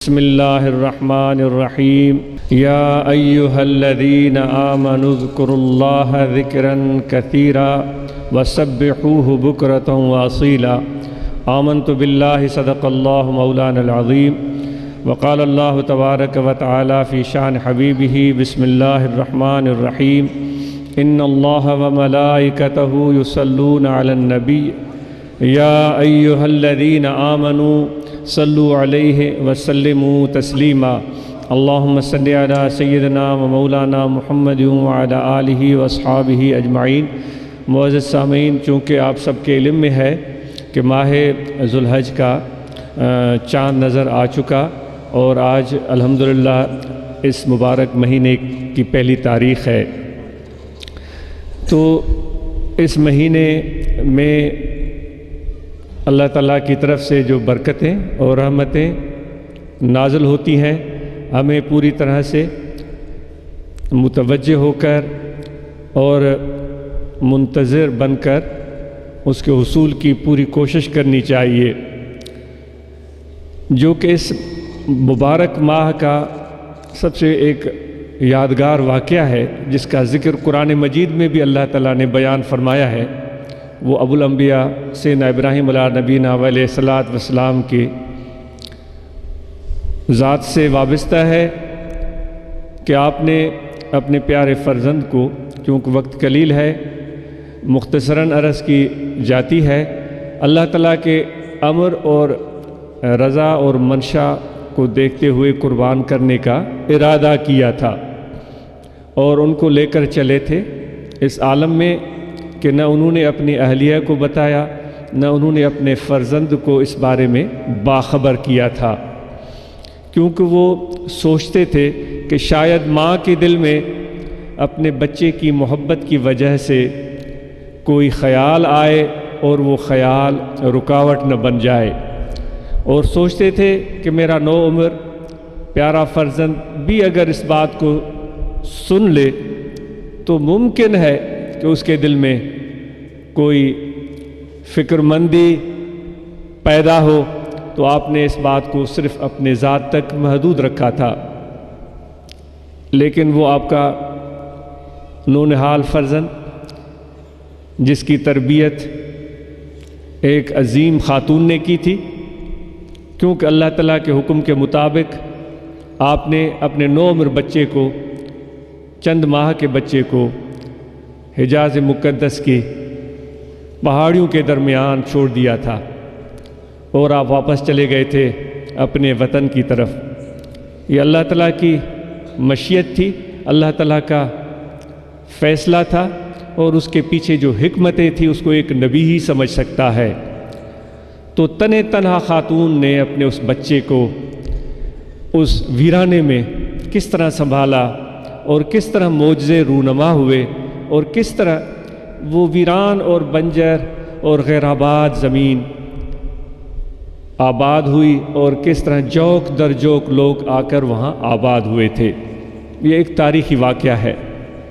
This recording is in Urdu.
بسم الله الرحمن الرحيم يا أيها الذين آمنوا اذكروا الله ذكرا كثيرا وسبحوه بكرة وأصيلا آمنت بالله صدق الله مولانا العظيم وقال الله تبارك وتعالى في شأن حبيبه بسم الله الرحمن الرحيم إن الله وملائكته يصلون على النبي يا أيها الذين آمنوا صلوا عليه وسلموا تسليما اللهم صل على سيدنا ومولانا محمد وعلى آلہ واصحابہ اجمعین۔ معزز سامعین، چونکہ آپ سب کے علم میں ہے کہ ماہ ذوالحج کا چاند نظر آ چکا اور آج الحمدللہ اس مبارک مہینے کی پہلی تاریخ ہے، تو اس مہینے میں اللہ تعالیٰ کی طرف سے جو برکتیں اور رحمتیں نازل ہوتی ہیں، ہمیں پوری طرح سے متوجہ ہو کر اور منتظر بن کر اس کے حصول کی پوری کوشش کرنی چاہیے، جو کہ اس مبارک ماہ کا سب سے ایک یادگار واقعہ ہے، جس کا ذکر قرآن مجید میں بھی اللہ تعالیٰ نے بیان فرمایا ہے۔ وہ ابو الانبیاء سیدنا ابراہیم علیہ نبینا علیہ الصلاۃ والسلام کی ذات سے وابستہ ہے کہ آپ نے اپنے پیارے فرزند کو، چونکہ وقت قلیل ہے، مختصراً عرض کی جاتی ہے، اللہ تعالیٰ کے امر اور رضا اور منشا کو دیکھتے ہوئے قربان کرنے کا ارادہ کیا تھا، اور ان کو لے کر چلے تھے اس عالم میں کہ نہ انہوں نے اپنی اہلیہ کو بتایا، نہ انہوں نے اپنے فرزند کو اس بارے میں باخبر کیا تھا، کیونکہ وہ سوچتے تھے کہ شاید ماں کے دل میں اپنے بچے کی محبت کی وجہ سے کوئی خیال آئے اور وہ خیال رکاوٹ نہ بن جائے، اور سوچتے تھے کہ میرا نو عمر پیارا فرزند بھی اگر اس بات کو سن لے تو ممکن ہے کہ اس کے دل میں کوئی فکر مندی پیدا ہو، تو آپ نے اس بات کو صرف اپنے ذات تک محدود رکھا تھا، لیکن وہ آپ کا نونہال فرزند، جس کی تربیت ایک عظیم خاتون نے کی تھی، کیونکہ اللہ تعالیٰ کے حکم کے مطابق آپ نے اپنے نو عمر بچے کو، چند ماہ کے بچے کو حجاز مقدس کی پہاڑیوں کے درمیان چھوڑ دیا تھا، اور آپ واپس چلے گئے تھے اپنے وطن کی طرف۔ یہ اللہ تعالیٰ کی مشیت تھی، اللہ تعالیٰ کا فیصلہ تھا، اور اس کے پیچھے جو حکمتیں تھیں اس کو ایک نبی ہی سمجھ سکتا ہے۔ تو تنہا خاتون نے اپنے اس بچے کو اس ویرانے میں کس طرح سنبھالا، اور کس طرح معجزے رونما ہوئے، اور کس طرح وہ ویران اور بنجر اور غیر آباد زمین آباد ہوئی، اور کس طرح جوک در جوک لوگ آ کر وہاں آباد ہوئے تھے۔ یہ ایک تاریخی واقعہ ہے۔